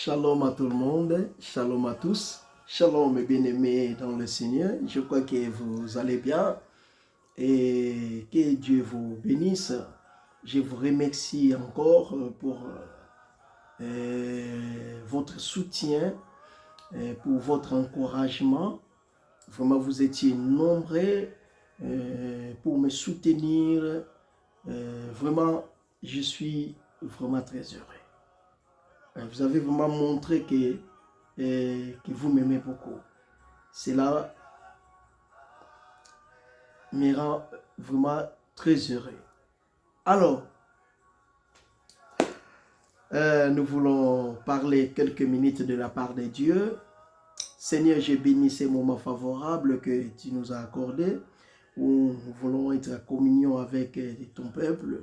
Shalom à tout le monde, shalom à tous, shalom mes bien-aimés dans le Seigneur. Je crois que vous allez bien et que Dieu vous bénisse. Je vous remercie encore pour votre soutien, pour votre encouragement. Vraiment, vous étiez nombreux pour me soutenir. Vraiment, je suis vraiment très heureux. Vous avez vraiment montré que vous m'aimez beaucoup. Cela me rend vraiment très heureux. Alors, nous voulons parler quelques minutes de la part de Dieu. Seigneur, je bénis ces moments favorables que tu nous as accordés, où nous voulons être en communion avec ton peuple.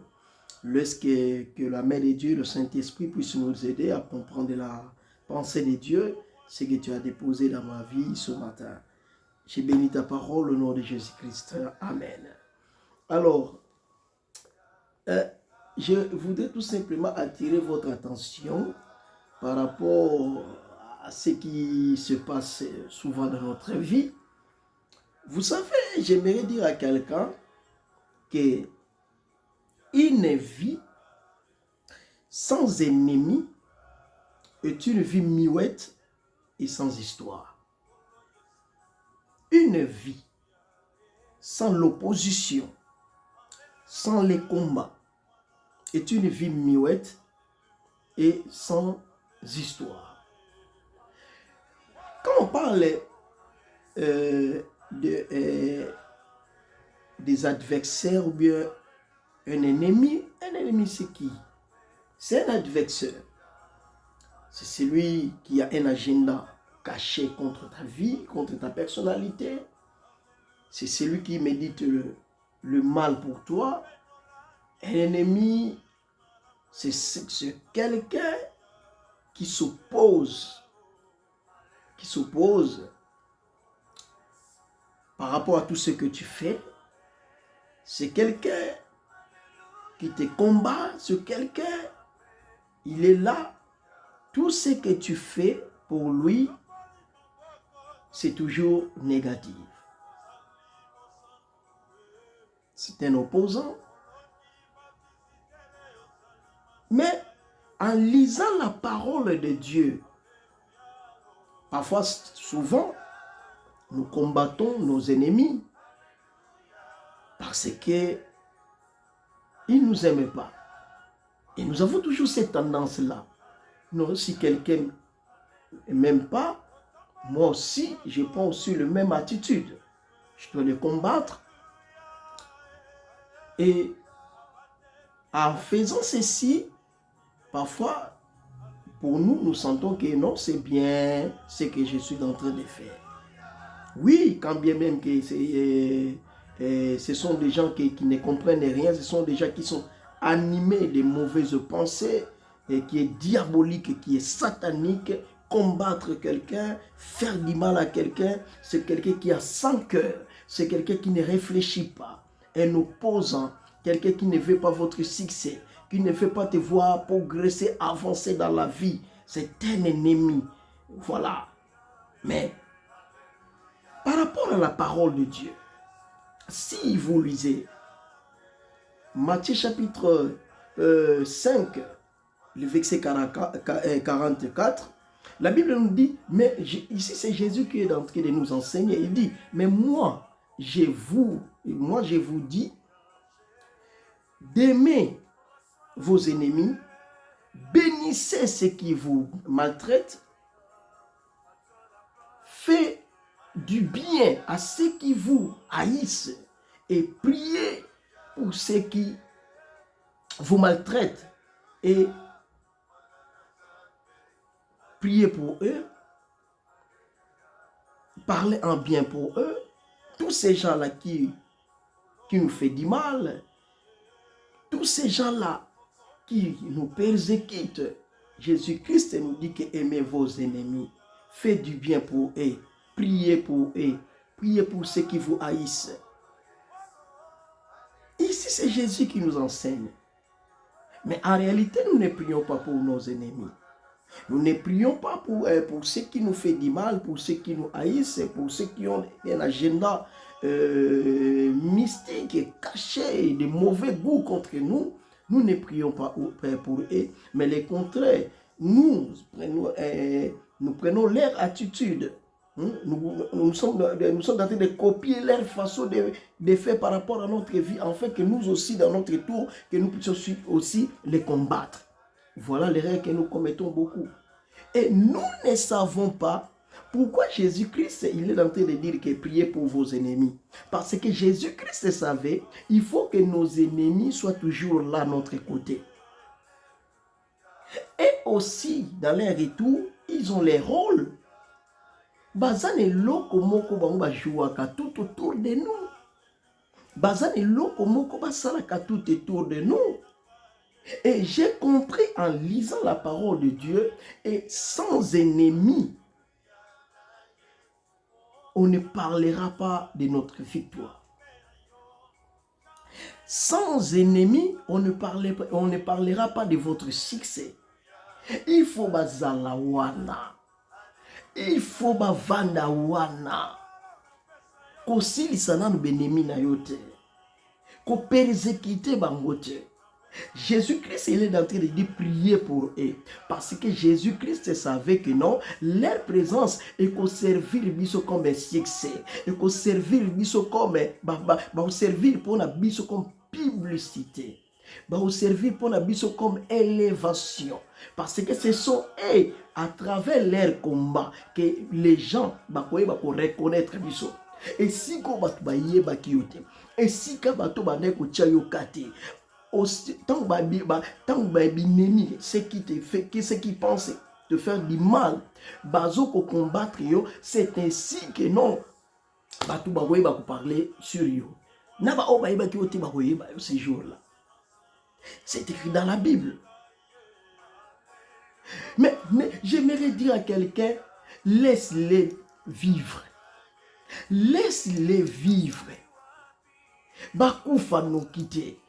Laisse que la main de Dieu, le Saint-Esprit puisse nous aider à comprendre la pensée de Dieu, ce que tu as déposé dans ma vie ce matin. J'ai béni ta parole au nom de Jésus-Christ. Amen. Alors, je voudrais tout simplement attirer votre attention par rapport à ce qui se passe souvent dans notre vie. Vous savez, j'aimerais dire à quelqu'un que une vie sans ennemi est une vie muette et sans histoire. Une vie sans l'opposition, sans les combats, est une vie muette et sans histoire. Quand on parle des adversaires ou bien un ennemi c'est qui? C'est un adversaire. C'est celui qui a un agenda caché contre ta vie, contre ta personnalité. C'est celui qui médite le mal pour toi. Un ennemi, c'est quelqu'un qui s'oppose par rapport à tout ce que tu fais. C'est quelqu'un qui te combat, c'est quelqu'un, il est là. Tout ce que tu fais pour lui, c'est toujours négatif. C'est un opposant. Mais en lisant la parole de Dieu, parfois, souvent, nous combattons nos ennemis parce qu'ils ne nous aiment pas. Et nous avons toujours cette tendance-là. Non, si quelqu'un ne m'aime pas, moi aussi, je prends aussi la même attitude. Je dois le combattre. Et en faisant ceci, parfois, pour nous, nous sentons que non, c'est bien ce que je suis en train de faire. Oui, quand bien même que ce sont des gens qui ne comprennent rien, ce sont des gens qui sont animés de mauvaises pensées, et qui est diabolique, qui est satanique. Combattre quelqu'un, faire du mal à quelqu'un, c'est quelqu'un qui a sans cœur, c'est quelqu'un qui ne réfléchit pas, un opposant, quelqu'un qui ne veut pas votre succès, qui ne veut pas te voir progresser, avancer dans la vie. C'est un ennemi. Voilà. Mais par rapport à la parole de Dieu, si vous lisez Matthieu chapitre 5, le verset 44, la Bible nous dit, mais ici c'est Jésus qui est en train de nous enseigner, il dit, mais moi je vous dis, d'aimer vos ennemis, bénissez ceux qui vous maltraitent, faites du bien à ceux qui vous haïssent et priez pour ceux qui vous maltraitent et priez pour eux, parlez en bien pour eux. Tous ces gens-là qui nous font du mal, tous ces gens-là qui nous persécutent, Jésus-Christ nous dit que aimez vos ennemis, faites du bien pour eux, priez pour eux, priez pour ceux qui vous haïssent. Ici, c'est Jésus qui nous enseigne. Mais en réalité, nous ne prions pas pour nos ennemis. Nous ne prions pas pour ceux qui nous font du mal, pour ceux qui nous haïssent, pour ceux qui ont un agenda mystique et caché, de mauvais goût contre nous. Nous ne prions pas pour eux, mais le contraire, nous prenons leur attitude. Nous sommes en train de copier leur façon de faire par rapport à notre vie, afin que nous aussi, dans notre tour, que nous puissions aussi les combattre. Voilà l'erreur que nous commettons beaucoup. Et nous ne savons pas pourquoi Jésus-Christ, il est en train de dire que priez pour vos ennemis. Parce que Jésus-Christ savait, il faut que nos ennemis soient toujours là à notre côté. Et aussi, dans leur retour, ils ont les rôles. Bazane loko moko bango jouaka tout autour de nous. Bazane loko moko basalaka tout autour de nous. Et j'ai compris en lisant la parole de Dieu, et sans ennemis, on ne parlera pas de notre victoire. Sans ennemis, on ne parlera pas de votre succès. Il faut bazala wana. Il faut bavanda wana. Kosilisa nanu benemi na yote. Ko persécuter bangote. Jésus-Christ, il est en train de prier pour eux. Parce que Jésus-Christ savait que non, leur présence est qu'on servir biso comme un succès. Et qu'on servir biso comme servir pour la biso comme publicité. Servir pour la biso comme élévation. Parce que ce sont eux, à travers leur combat, que les gens vont reconnaître biso. Et si ko batu ba yeba kiyote. Et si ka batu ba neko chayo kate. Tant que ceux qui pensent te faire du mal, bazo ko combattre yo, c'est ainsi que non, batu ba ba parler sur yo. Na ba o ba yeba ki oti ba yeba yo ces jours-là. C'est écrit dans la Bible. Mais j'aimerais dire à quelqu'un, laisse-les vivre. Laisse-les vivre. Bakoufa nous quitter.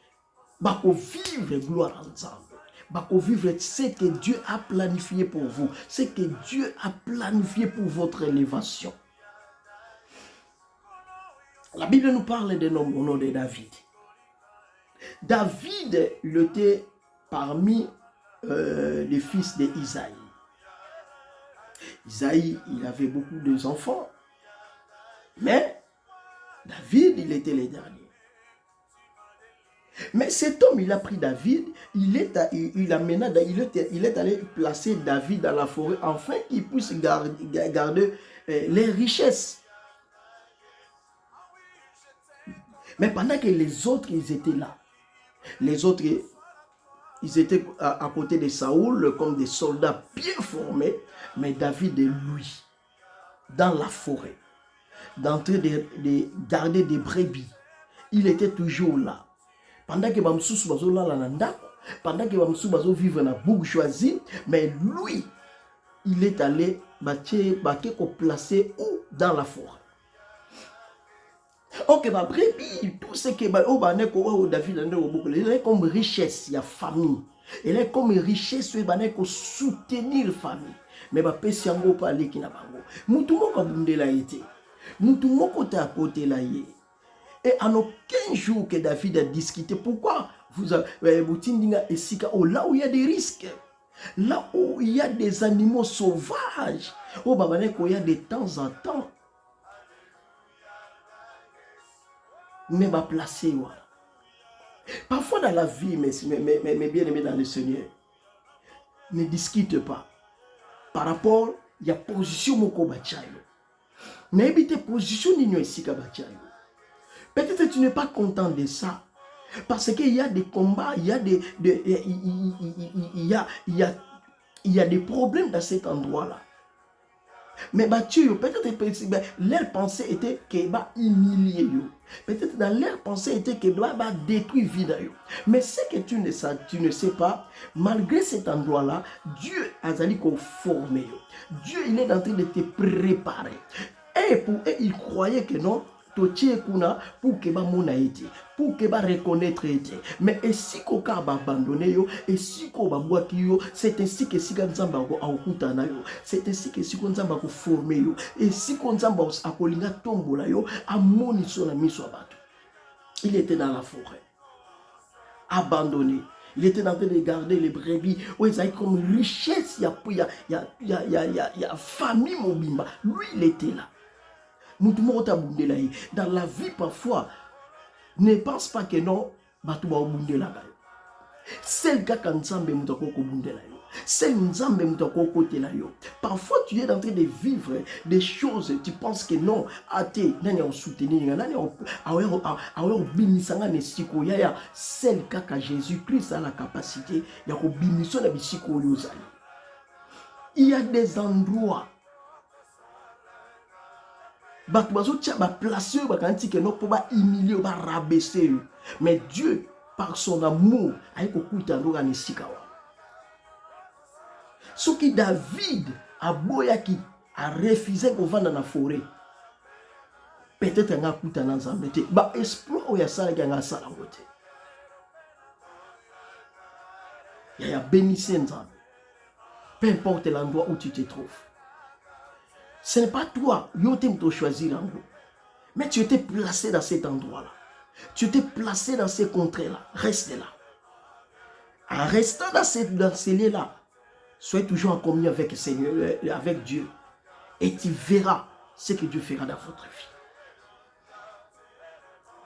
Bako vivre gloire ensemble. Bako vivre ce que Dieu a planifié pour vous. Ce que Dieu a planifié pour votre élévation. La Bible nous parle d'un homme au nom de David. David, il était parmi les fils d'Isaïe. Isaïe, il avait beaucoup d'enfants. Mais David, il était le dernier. Mais cet homme, il a pris David, il est allé placer David dans la forêt afin qu'il puisse garder les richesses. Mais pendant que les autres, ils étaient là, les autres, ils étaient à côté de Saoul comme des soldats bien formés, mais David et lui, dans la forêt, d'entrer de garder des brebis, il était toujours là. Pendant que Bamsous bazo la nanda, pendant que Bamsous bazo vivre dans la bourgeoisie, mais lui, il est allé placer où dans la forêt. Ok, ma brebis, tout ce que David il est comme richesse, il y a famille. Il est comme richesse, il est soutenir famille. Mais ma pesi yango pa leki na bango. Mutu moko bundela été. Mutu moko ta à côté là yé. Et en aucun jour que David a discuté, pourquoi vous avez là où il y a des risques, là où il y a des animaux sauvages, il y a de temps en temps, mais va placer voilà. Parfois dans la vie, mais bien aimé dans le Seigneur, ne discute pas par rapport il y a position moko bachayo. N'habite position n'igno ici bachayo. Peut-être que tu n'es pas content de ça. Parce qu'il y a des combats, il y a des problèmes dans cet endroit-là. Mais peut-être leur pensée était qu'elle va humilier. Peut-être dans leur pensée était qu'elle va détruire vida. Mais ce que tu ne sais pas, malgré cet endroit-là, Dieu a formé. Dieu, il est en train de te préparer. Et pour eux, ils croyaient que non, totie kuna pour que ba mona été, pour que ba reconnaître été. Mais et si ko ka ba abandonner yo, et si ko ba boaki yo, c'est ainsi que si ka nzamba ko akuta na yo, c'est ainsi que si ko nzamba ko former yo, et si ko nzamba akolinga tombola yo, amoni so na miso bato. Il était dans la forêt, abandonné. Il était en train de garder les brebis. Oui, ça comme richesse, il y a famille mobimba. Lui, il était là. Dans la vie, parfois, ne pense pas que non, c'est le cas quand parfois tu es en train de vivre des choses, tu penses que non, c'est le cas quand Jésus-Christ a la capacité. Il y a des endroits mais Dieu, par son amour, ce qui David a boyaki a refusé qu'on vende dans la forêt. Peut-être un coup dans Zambé. Bah exploit où il y a ça, il y a ça la côté. Il y a bénissé Nzambé. Peu importe l'endroit où tu te trouves. Ce n'est pas toi, yotem to choisir en mais tu étais placé dans cet endroit-là. Tu étais placé dans ces contrées-là. Reste là. En restant dans ces lieux-là, soyez toujours en communion avec le Seigneur, avec Dieu. Et tu verras ce que Dieu fera dans votre vie.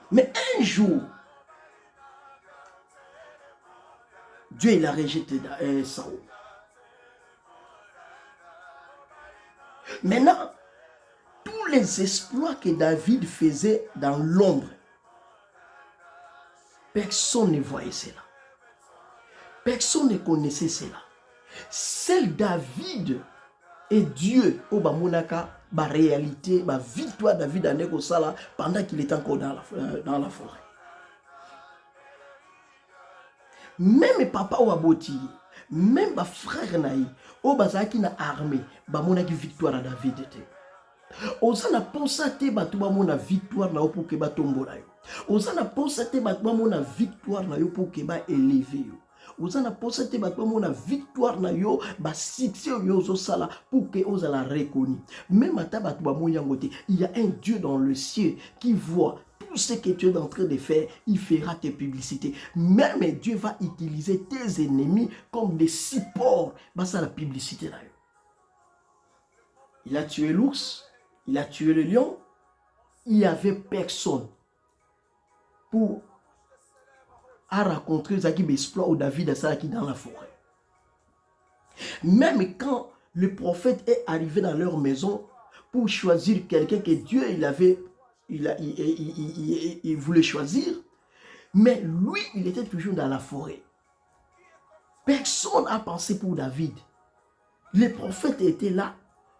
Mais un jour, Dieu il a rejeté Saoul. Maintenant, tous les exploits que David faisait dans l'ombre, personne ne voyait cela. Personne ne connaissait cela. Seul David et Dieu, Obamonaka, la réalité, la victoire de David en Sala pendant qu'il était encore dans la forêt. Même papa Waboti, même ma frère Naï, Obazaki na armée, Bamonaki victoire à David était. Osana pensate batuma mona victoire na pour que batombola yo. Osana pensate batuma mona victoire na yo pour que ba élever yo. Osana pensate batuma mona victoire na yo ba succès yo zo sala pour que osala reconnu. Même ata batuma moya ngote, il y a un Dieu dans le ciel qui voit tout ce que tu es en train de faire, il fera tes publicités. Même Dieu va utiliser tes ennemis comme des supports. Bah ça la publicité là. Il a tué l'ours. Il a tué le lion. Il n'y avait personne pour rencontrer Zaki Besploit ou David Assalaki dans la forêt. Même quand le prophète est arrivé dans leur maison pour choisir quelqu'un que Dieu il voulait choisir, mais lui, il était toujours dans la forêt. Personne n'a pensé pour David. Les prophètes étaient là.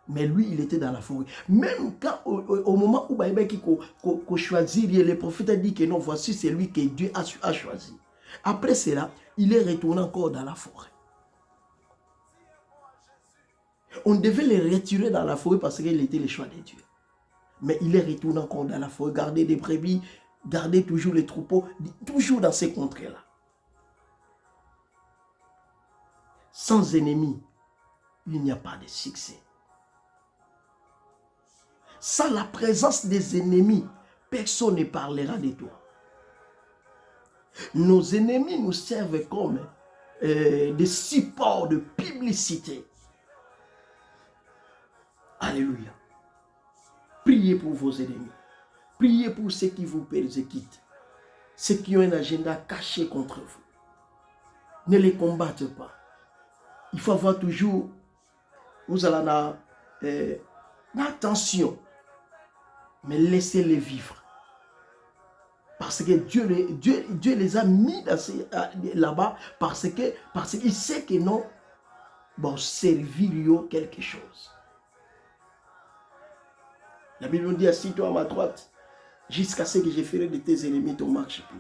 Mais lui, il était dans la forêt. Même quand, au moment où il choisir, le prophète a dit que non, voici celui que Dieu a choisi. Après cela, il est retourné encore dans la forêt. On devait le retirer dans la forêt parce qu'il était le choix de Dieu. Mais il est retourné encore dans la forêt, garder des brebis, garder toujours les troupeaux, toujours dans ces contrées-là. Sans ennemis, il n'y a pas de succès. Sans la présence des ennemis, personne ne parlera de toi. Nos ennemis nous servent comme des supports de publicité. Alléluia. Priez pour vos ennemis. Priez pour ceux qui vous persécutent. Ceux qui ont un agenda caché contre vous. Ne les combattez pas. Il faut avoir toujours, vous allez attention. Mais laissez-les vivre. Parce que Dieu les a mis là-bas parce qu'il sait que non, bon, servir quelque chose. La Bible dit, assis-toi à ma droite, jusqu'à ce que je ferai de tes ennemis ton marchepied.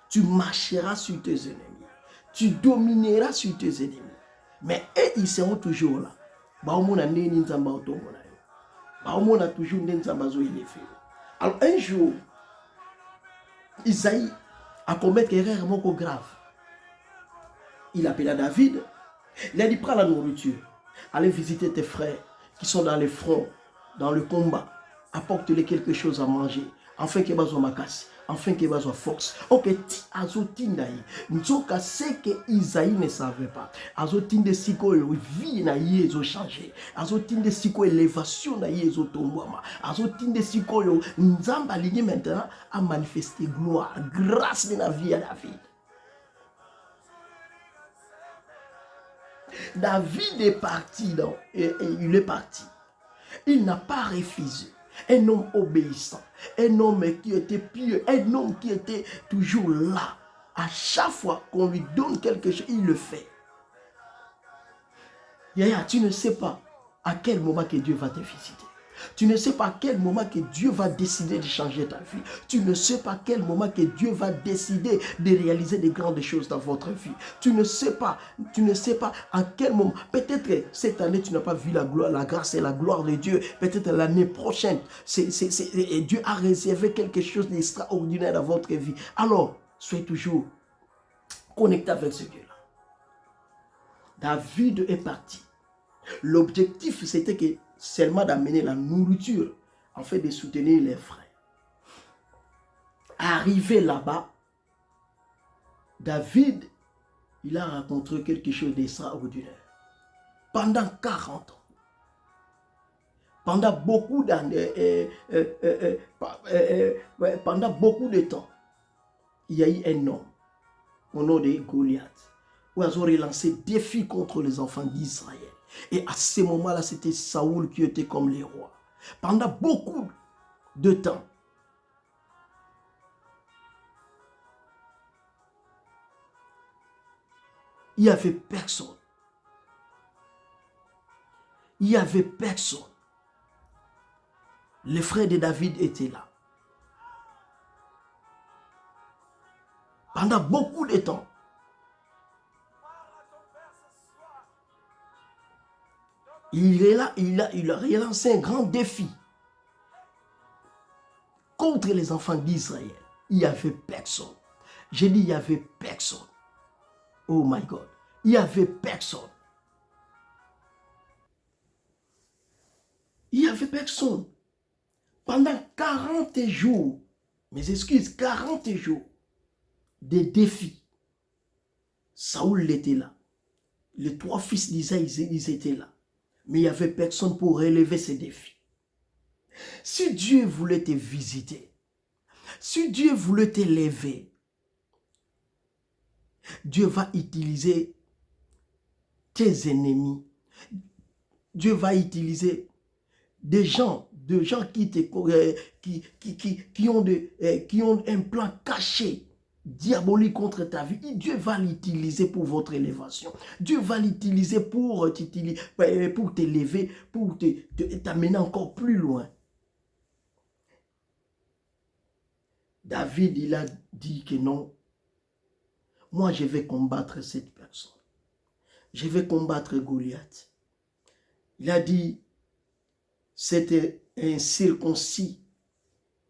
Tu marcheras sur tes ennemis. Tu domineras sur tes ennemis. Mais eux, ils seront toujours là. On a toujours Alors un jour, Isaïe a commis une erreur vraiment grave. Il appela David. Il a dit, prends la nourriture. Allez visiter tes frères qui sont dans les fronts, dans le combat. Apporte-les quelque chose à manger. Afin qu'ils aient ma casse. Afin qu'ils aient force. Ok, ti azotindaï. Nzoka c'est que Isaïe ne savait pas. Azotinde siko vie na yezo changé. Azotinde siko élévation na yezo tombama. Azotinde siko nzamba ligne maintenant a manifesté gloire, grâce de la vie à David. David est parti, il est parti. Il n'a pas refusé. Un homme obéissant, un homme qui était pieux, un homme qui était toujours là. À chaque fois qu'on lui donne quelque chose, il le fait. Yaya, tu ne sais pas à quel moment que Dieu va te visiter. Tu ne sais pas à quel moment que Dieu va décider de changer ta vie. Tu ne sais pas à quel moment que Dieu va décider de réaliser des grandes choses dans votre vie. Tu ne sais pas à quel moment. Peut-être cette année, tu n'as pas vu la gloire, la grâce et la gloire de Dieu. Peut-être l'année prochaine, Dieu a réservé quelque chose d'extraordinaire dans votre vie. Alors, soyez toujours connecté avec ce Dieu-là. David est parti. L'objectif, c'était que seulement d'amener la nourriture en fait de soutenir les frères. Arrivé là-bas, David, il a rencontré quelque chose d'extraordinaire. Pendant 40 ans, pendant beaucoup d'années, pendant beaucoup de temps, il y a eu un homme au nom de Goliath, où ils ont relancé défi contre les enfants d'Israël. Et à ce moment-là, c'était Saoul qui était comme les rois. Pendant beaucoup de temps, il n'y avait personne. Il n'y avait personne. Les frères de David étaient là. Pendant beaucoup de temps. Il a relancé un grand défi contre les enfants d'Israël. Il n'y avait personne. J'ai dit, il n'y avait personne. Oh my God. Il n'y avait personne. Il n'y avait personne. Pendant 40 jours, mes excuses, 40 jours de défis, Saoul était là. Les 3 fils d'Isaïe, ils étaient là. Mais il n'y avait personne pour relever ces défis. Si Dieu voulait te visiter, si Dieu voulait t'élever, Dieu va utiliser tes ennemis. Dieu va utiliser des gens qui ont un plan caché, diabolique contre ta vie. Dieu va l'utiliser pour votre élévation. Dieu va l'utiliser pour t'élever, pour t'amener encore plus loin. David, il a dit que non, moi je vais combattre cette personne. Je vais combattre Goliath. Il a dit, c'était un circoncis,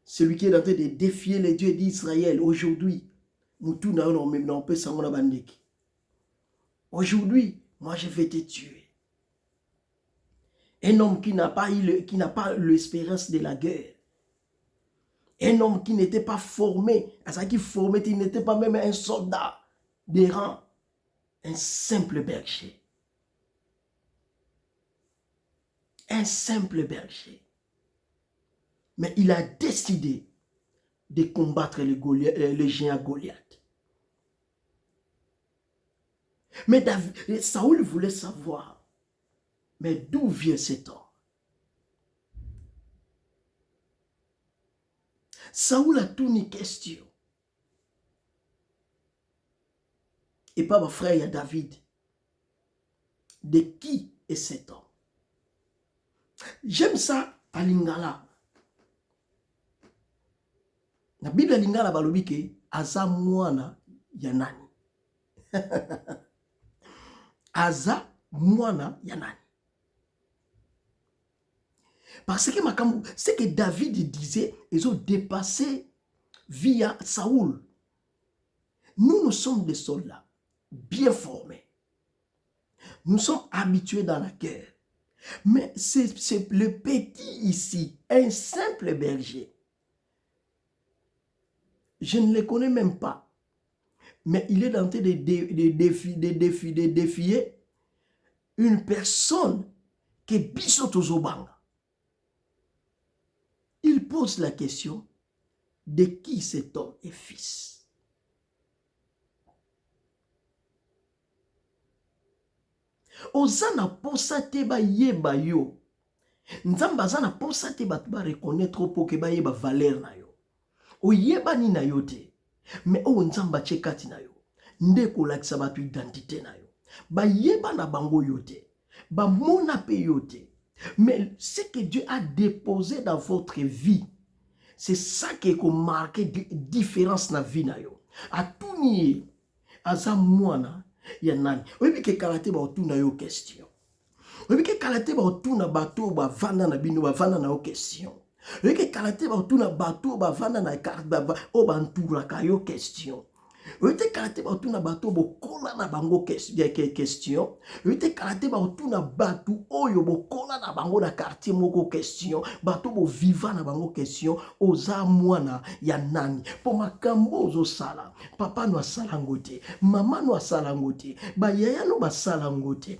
celui qui est en train de défier les dieux d'Israël aujourd'hui. Aujourd'hui, moi je vais te tuer. Un homme qui n'a pas l'espérance de la guerre. Un homme qui n'était pas formé, il n'était pas même un soldat de rang, un simple berger. Un simple berger. Mais il a décidé de combattre le géant Goliath. Mais Saoul voulait savoir, mais d'où vient cet homme? Saoul a tout une question. Et pas mon frère, il y a David. De qui est cet homme? J'aime ça à Lingala. La Bible à Lingala balobi ke aza mwana ya nani. Aza mwana ya nani. Parce que ce que David disait, ils ont dépassé via Saoul. Nous sommes des soldats bien formés. Nous sommes habitués dans la guerre. Mais c'est le petit ici, un simple berger. Je ne le connais même pas. Mais il est en train de défier une personne qui est Bissotozobanga. Il pose la question de qui cet homme est fils. Ozana posa te ba yeba yo. Nzamba zana posa te ba reconnaître po ke ba yeba valeur na yo. O yeba ni na yo te. Mais o nzamba chekati na yo. Ndeko lakisa batu identité na yo. Ba yeba na bango yo te. Ba mona pe yo te. Mais ce que Dieu a déposé dans votre vie, c'est ça qui est marqué différence na vie na yo. A tout nié, aza mwana ya nani. Oyebi ke kalate ba otuna yo question. Oyebi ke kalate ba otuna bato ba vanda na bino ba vanda na yo question. Oyebi ke kalate ba otuna bato ba vanda na o ba ntura ka yo question. Oyebi ke kalate ba otuna bato bokola na bango question. Oyebi ke kalate ba otuna bato oyo bokola na bango na quartier moko question. Bato bo viva na bango question. Oza mwana ya nani. Po makambo ozo sala. Papa no asala ngote. Mama no asala ngote. Ba yaya no basala ngote.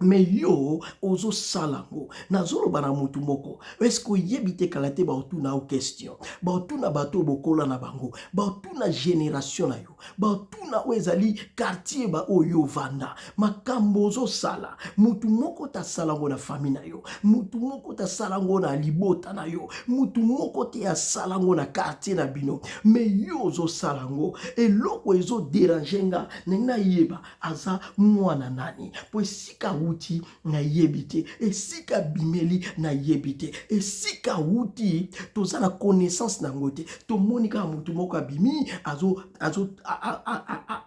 Mais yo ozo salango nazolo bana mutu moko est-ce que yebite kalate ba otuna o question ba otuna bato bokola na bango ba otuna génération na yo ba otuna o ezali quartier ba oyo vanda makambo ozo sala mutu moko ta salango na famille na yo mutu moko ta salango na libota na yo mutu moko te ya salango na quartier na bino mais yo ozo salango eloko ezo dérangenga nena yeba aza mwana nani po esika wuti na yebite esika bimeli na yebite esika wuti toza na connaissance na ngote to monika mutu moko abimi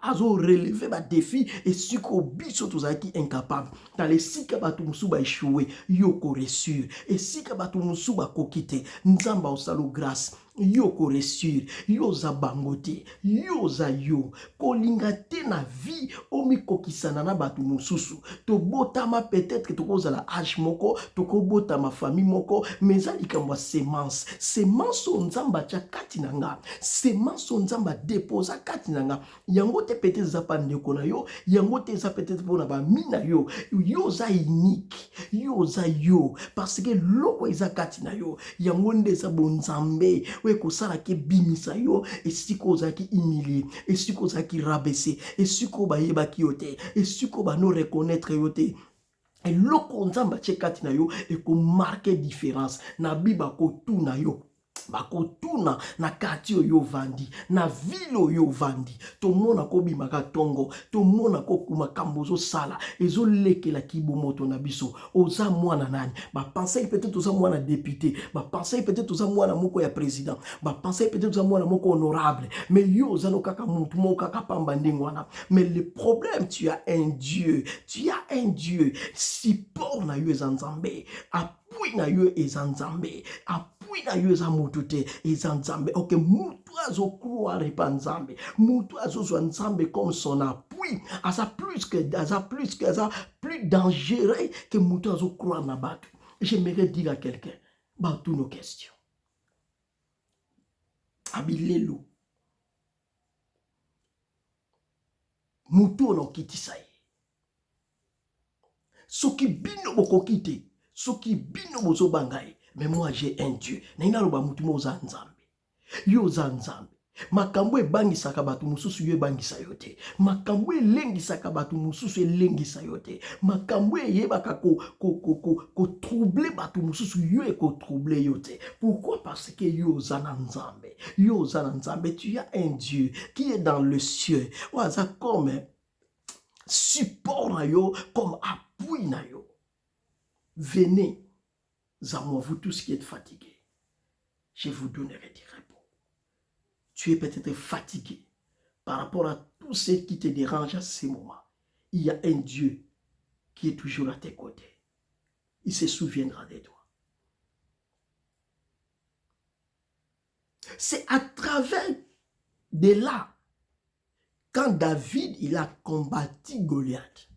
azo relever ba défi esika biso tozaki incapable dans les sika batu musu ba échouer yoko reçure esika batu musu ba kokite nzamba osalo grâce yoko reçure yoza bangote yoza yo kolinga te na vie omikokisana na batu mususu to botama peut-être to kozala âge moko to kobota ma famille moko mais likambo semence nzamba tia kati na nga semence nzamba déposa kati na nga yango te peut-être za pa ndeko na yo yango te za peut-être pona ba mina yo yoza unique yoza yo parce que loko eza kati na yo yango ndeza bonzambe kosala ke bimisa yo esiko ozaki humilié esiko ozaki rabaissé esiko bayebaki yo te esiko bano reconnaître yo te eloko nzamba tshekati na yo ekomarke différence na biba kotuna yo bakotuna na kati oyo vandi na ville oyo vandi tomona kobimaka tongo tomona kokuma kambozo sala ezolekela kibomoto na biso oza mwana nani ba penser peut-être oza mwana député ba penser peut-être oza mwana moko ya président ba penser peut-être oza mwana moko honorable mais yo oza no kaka mutu moko kaka pamba ndengwana mais le problème tu as un Dieu support na yo ezanzambe appui na yo ezanzambe appui na yo eza mutu te eza nzambe ok mutu azo croire pa nzambe mutu azozwa nzambe comme son appui aza plus dangereux que mutu azo croire na bato. J'aimerais dire à quelqu'un bato nos questions abilelo mutu ono kitisa ye soki bino bokoki te soki bino bozobanga ye. Mais moi j'ai un Dieu. Naina loba mutu mo za nzambe. Yo za nzambe. Makambo ebangisaka batu mususu yo ebangisa yo te. Makambo elengisaka batu mususu elengisa yo te. Makambo eyebaka ko troubler batu mususu yo eko troubler yo te. Pourquoi? Parce que yo za na nzambe. Yo za na nzambe. Tu as un Dieu qui est dans le ciel. Waza comme support na yo, comme appui na yo. Venez à moi, vous tous qui êtes fatigués, je vous donnerai des repos. Tu es peut-être fatigué par rapport à tout ce qui te dérange à ce moment. Il y a un Dieu qui est toujours à tes côtés. Il se souviendra de toi. C'est à travers de là, quand David il a combattu Goliath,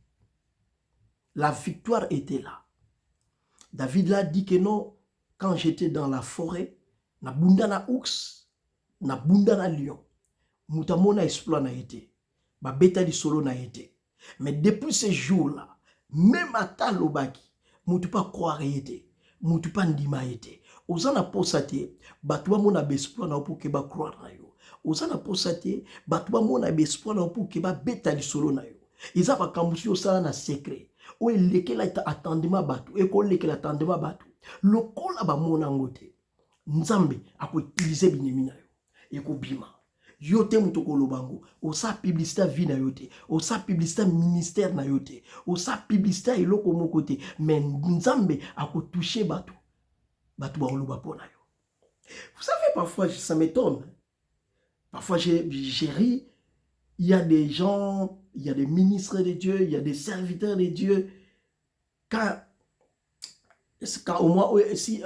la victoire était là. David l'a dit que non, quand j'étais dans la forêt, na bunda na ours, na bunda na lion, mutamona exploit na été, ba beta di solo na été. Mais depuis ce jour-là, même à Talobaki, mutu pas croire été, mutu pas ndima été. Ozana posate, batwa mona exploit na pour que ba croire na yo. Ozana posate, batwa mona exploit na pour que ba beta di solo na yo. Iza ba kambusi osala na secret. O elekela ita attendement batu, eko lekela attendement batu. Lokola ba mona ngote. Nzambe akoutilize binemi na yo. Eko bima. Yote mutoko lobango. Osa publicité vie na yote. Osa publicité ministère na yote. Osa publicité iloko mokote. Mais nzambe akotoucher batu. Batu ba oloba pona yo. Vous savez, parfois, ça m'étonne. Parfois, j'ai ri. Il y a des gens, il y a des ministres de Dieu, il y a des serviteurs de Dieu. Quand au moins, si,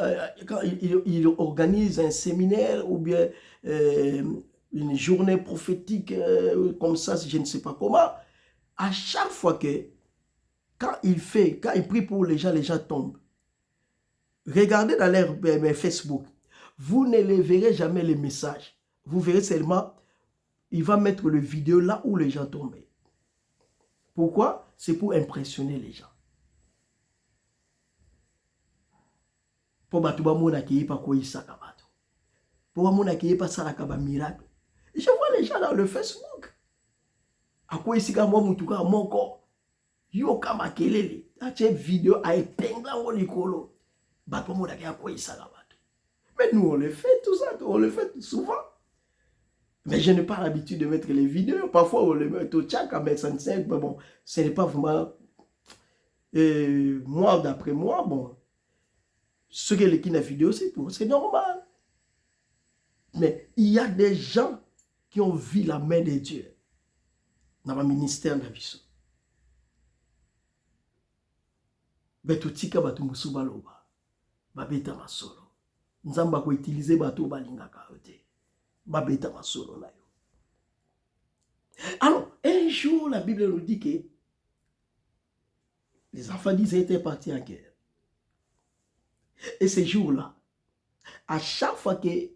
quand il organise un séminaire ou bien une journée prophétique comme ça, je ne sais pas comment, à chaque fois que, quand il prie pour les gens tombent. Regardez dans leur Facebook, vous ne les verrez jamais les messages. Vous verrez seulement, il va mettre le vidéo là où les gens tombent. Pourquoi? C'est pour impressionner les gens. Pour batuba mona qui est pas quoi il sakabato. Pour mona qui est pas ça la miracle. Je vois les gens dans le Facebook. À quoi ici moi mutuka moko. Yo kama kelele. Cette vidéo a épinglé au likolo. Batuba mona qui a quoi il sakabato. Mais nous on le fait tout ça, on le fait souvent. Mais je n'ai pas l'habitude de mettre les vidéos. Parfois, on les met au tchak à mettre 5, mais bon, ce n'est pas vraiment... moi, d'après moi, bon, ce que les vidéo, c'est normal. Mais il y a des gens qui ont vu la main de Dieu dans le ministère de la vie. Mais tout tika batu musuba loba, babeta masolo. Nzamba ko utiliser batu balinga kaote. Babeta masolo na yo. Alors, un jour, la Bible nous dit que les enfants d'Israël étaient partis en guerre. Et ce jour-là, à chaque fois que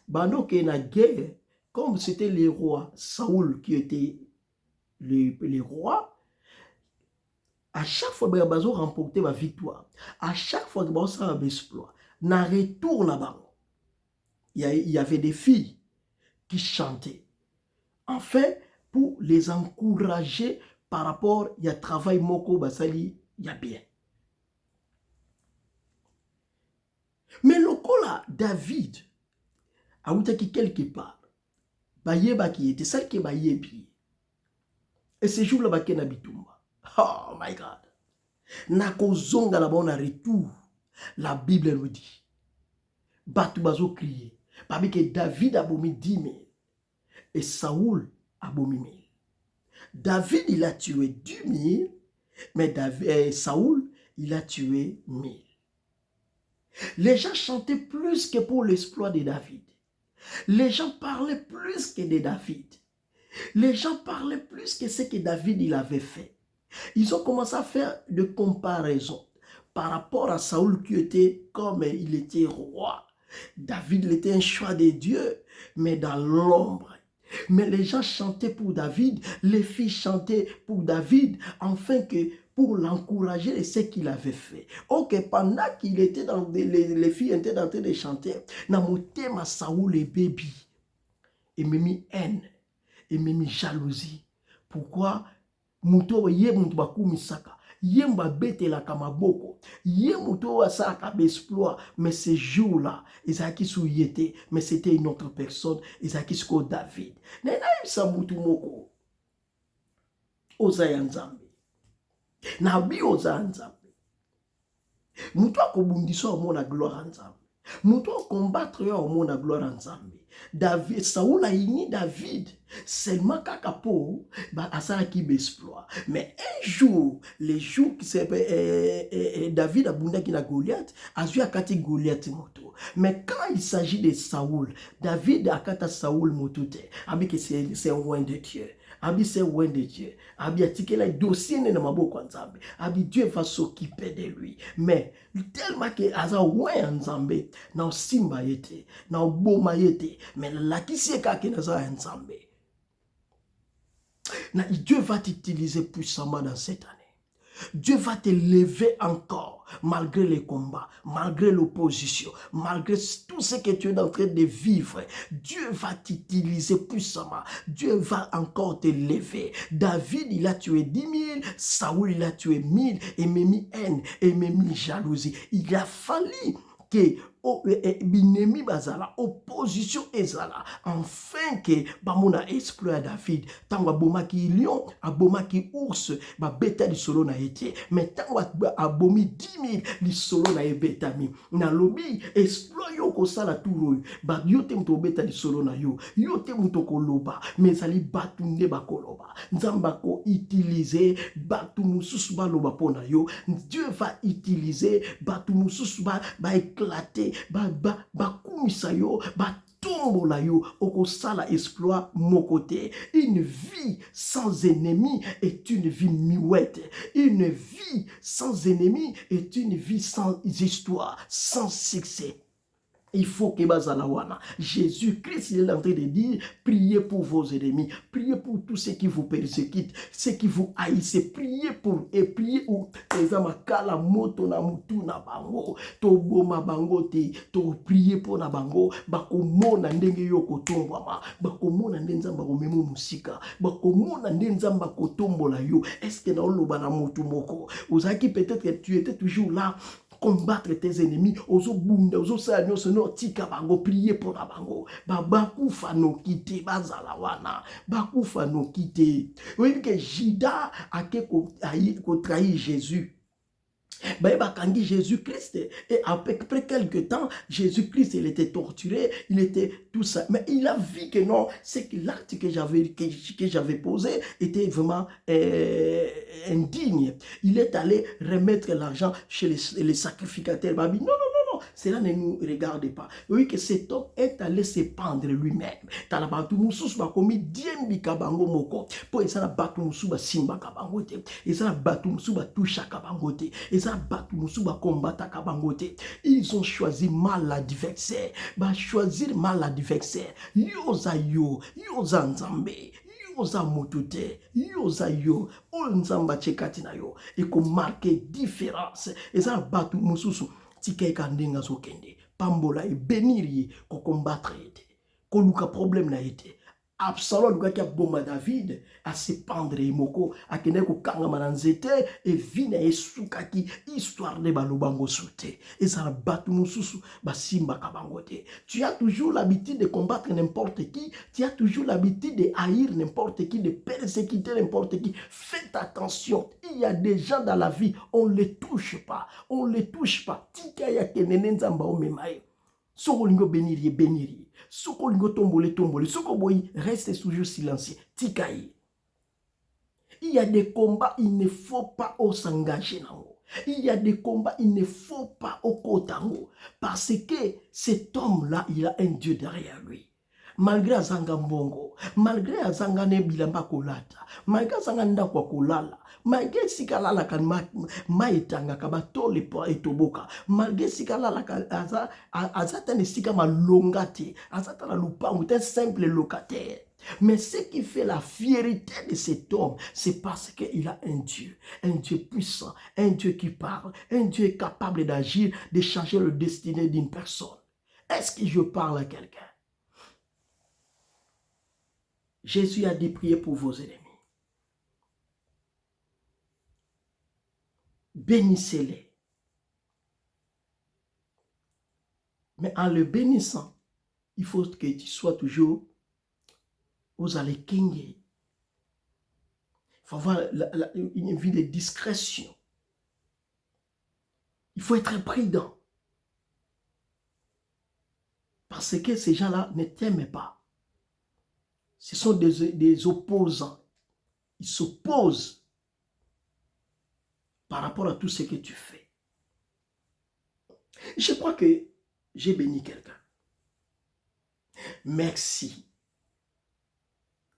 Bano qui est en guerre, comme c'était les rois, Saoul qui était les rois, à chaque fois que Bazo remportait la victoire, à chaque fois que Bazo avait un exploit, na retour là-bas, il y avait des filles qui chantaient. Enfin, pour les encourager par rapport à travail moko basali, il y a bien. Mais le là, David, a outé qui quelque part, bayeba qui était celle qui bayebi. Et ce jour-là, baké nabitumba. Oh my God. Nako zonga là-bas, on a retour. La Bible nous dit. Batu bazo crier. Parce que David a bomi 10 000. Et Saoul a bomi 1000. David, il a tué 10 000. Mais Saoul, il a tué 1000. Les gens chantaient plus que pour l'exploit de David. Les gens parlaient plus que de David. Les gens parlaient plus que ce que David il avait fait. Ils ont commencé à faire de comparaisons par rapport à Saoul qui était comme il était roi. David il était un choix de Dieu, mais dans l'ombre. Mais les gens chantaient pour David, les filles chantaient pour David, afin que pour l'encourager et ce qu'il avait fait. Ok, pendant qu'il était dans les filles étaient en train de chanter, Namotema Saoul et baby, et même haine, et même jalousie. Pourquoi? Muto ye mutu bakumisaka. Yemba bete la kamaboko. Yemuto asaka exploit. Mais ce jour-là, Isaki souyete, mais c'était une autre personne. Isaki sko David. Nena imsa mutu moko. Oza yanzambe. Nabi oza yanzambe. Mutu akobundiso amona gloire yanzambe. Mutu combattre yo au monde gloire ensemble. David, Saoul a ini David. Seulement kakapo, bah asala qui exploit. Mais un jour, les jours qui s'appelle David a bunda qui na Goliath, a vu akati Goliath moto. Mais quand il s'agit de Saoul, David a kata Saoul moto te. Abi que c'est un roi de Dieu. Abi c'est roi de Dieu. Abi a tiqué le dossier ne maboko nzambe. Abi Dieu va s'occuper de lui. Mais tellement que aza roi nzambe na simba yete, na boma yete, mais la kisi ka ke na za nzambe. Dieu va t'utiliser puissamment dans cette année. Dieu va te lever encore, malgré les combats, malgré l'opposition, malgré tout ce que tu es en train de vivre. Dieu va t'utiliser puissamment. Dieu va encore te lever. David, il a tué 10 000. Saoul, il a tué 1000. Et même haine, et même jalousie. Il a fallu que binemi bazala opposition ezala enfin que bamona exploit David tango abomaki lion abomaki ours ba beta li solo na été mais tango abomi 10 000 li solo na ebetami na lobi exploit yo ko sala turo ba yo te mto beta li solo na yo te mto ko loba mais ali batu nde ba koloba nzamba ko utiliser batu mususu ba loba pona yo. Dieu va utiliser batu mususu ba éclater ba kumisa yo ba tombola yo okosala exploit mon côté. Une vie sans ennemi est une vie muette. Une vie sans ennemi est une vie sans histoire, sans succès. Il faut que Bazalawana, Jésus-Christ, il est en train de dire, priez pour vos ennemis, priez pour tous ceux qui vous persécutent, ceux qui vous haïssent, priez pour, et priez pour les amakala moto na mutu na bango, to boma bango te, to priez pour na bango, bako mona ndenge yo kotombama, bako mona ndenzamba komemo musika, bako mona ndenzamba kotombola yo. Est-ce que na oloba na mutu moko, ozaki peut-être que tu étais toujours là, combattre tes ennemis, ozo bunda, ozo sanyo, seno tika bango, prier pour la bango, baku fano kite, bazalawana, baku fano kite. Vous voyez que Judas a trahi Jésus. Quand Jésus-Christ, et après quelques temps, Jésus-Christ, il était torturé, il était tout ça. Mais il a vu que non, c'est que l'acte que j'avais posé était vraiment indigne. Il est allé remettre l'argent chez les sacrificateurs. Il a dit non, non, non, non, cela ne nous regarde pas. Oui, que cet homme est allé se pendre lui-même. Talabatu mususu ba komi diembi kabango moko. Po esana batu mususu ba simba kabango te. Esana batu mususu ba toucha kabango te. Ils ont choisi mal l'adversaire. Choisir mal l'adversaire. Yoza yo, yoza nzambe, yoza motute, yoza yo, onzamba chekatina yo. Et qu'on marque différence. Et ça batu mususu tike kandenga zokende. Pambola e beniri ko combattre ete. Ko luka problème na ete. Absalom qui a bomba David à se pendre imoko à keneko kanga mananzete et vina esukaki histoire de balobango soute et ça batu mususu basimba kabangote. Tu as toujours l'habitude de combattre n'importe qui, tu as toujours l'habitude de haïr n'importe qui, de persécuter n'importe qui. Faites attention, il y a des gens dans la vie, on les touche pas, on les touche pas. Tika ya kenene nzamba omemaye. Sokolingo beniri beniri. Sokolingo tombole tombole. Sokoboyi reste toujours silencieux. Tikaï. Il y a des combats, il ne faut pas s'engager dans. Il y a des combats, il ne faut pas au kotango. Parce que cet homme-là, il a un Dieu derrière lui. Malgré azanga mbongo, malgré azanga ne bilamba kolata, malgré azanga ndakwa kolala, malgré sikalala kan maitanga kabatole po etoboka, malgré sikalala azata ne sika malongate, azata na lupangu, un simple locataire. Mais ce qui fait la fierté de cet homme, c'est parce qu'il a un Dieu puissant, un Dieu qui parle, un Dieu capable d'agir, de changer le destin d'une personne. Est-ce que je parle à quelqu'un? Jésus a dit priez pour vos ennemis. Bénissez-les. Mais en le bénissant, il faut que tu sois toujours aux alekenge. Il faut avoir une vie de discrétion. Il faut être prudent. Parce que ces gens-là ne t'aiment pas. Ce sont des opposants. Ils s'opposent par rapport à tout ce que tu fais. Je crois que j'ai béni quelqu'un. Merci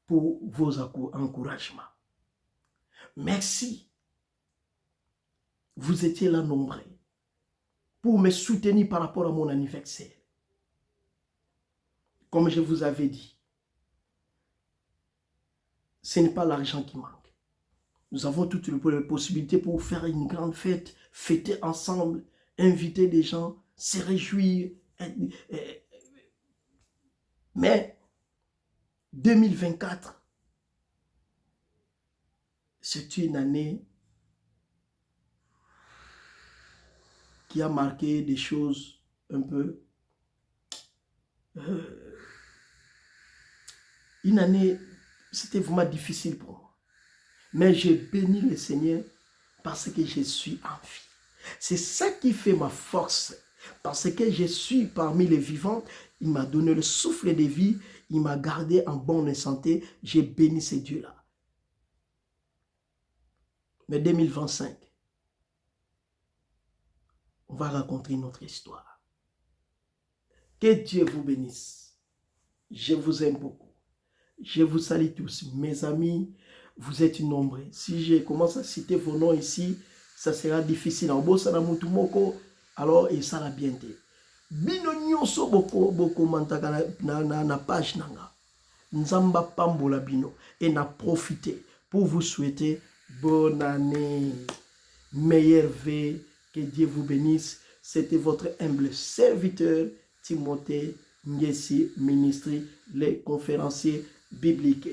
pour vos encouragements. Merci. Vous étiez là nombreux pour me soutenir par rapport à mon anniversaire. Comme je vous avais dit, ce n'est pas l'argent qui manque. Nous avons toutes les possibilités pour faire une grande fête, fêter ensemble, inviter des gens, se réjouir. Mais 2024, c'est une année qui a marqué des choses un peu... une année, c'était vraiment difficile pour moi. Mais j'ai béni le Seigneur parce que je suis en vie. C'est ça qui fait ma force. Parce que je suis parmi les vivants, il m'a donné le souffle de vie, il m'a gardé en bonne santé, j'ai béni ce Dieu-là. Mais 2025, on va raconter notre histoire. Que Dieu vous bénisse. Je vous aime beaucoup. Je vous salue tous. Mes amis, vous êtes nombreux. Si je commence à citer vos noms ici, ça sera difficile. Alors, et ça la bien été. Bino nyonso boko mantaka na page nanga. Nzamba pambola bino. Et na profiter pour vous souhaiter bonne année. Meilleur vœu. Que Dieu vous bénisse. C'était votre humble serviteur, Timothée Ngessi, ministre, les conférenciers bibliques.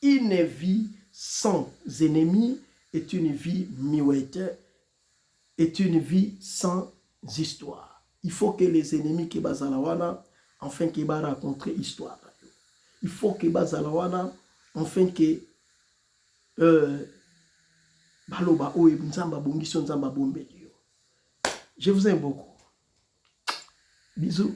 Une vie sans ennemis est une vie muette, est une vie sans histoire. Il faut que les ennemis qui bazalawana, enfin qui va raconter histoire. Il faut que bazalawana, enfin que baloba oye nzamba bongiso nzamba bombe. Je vous aime beaucoup. Bisous.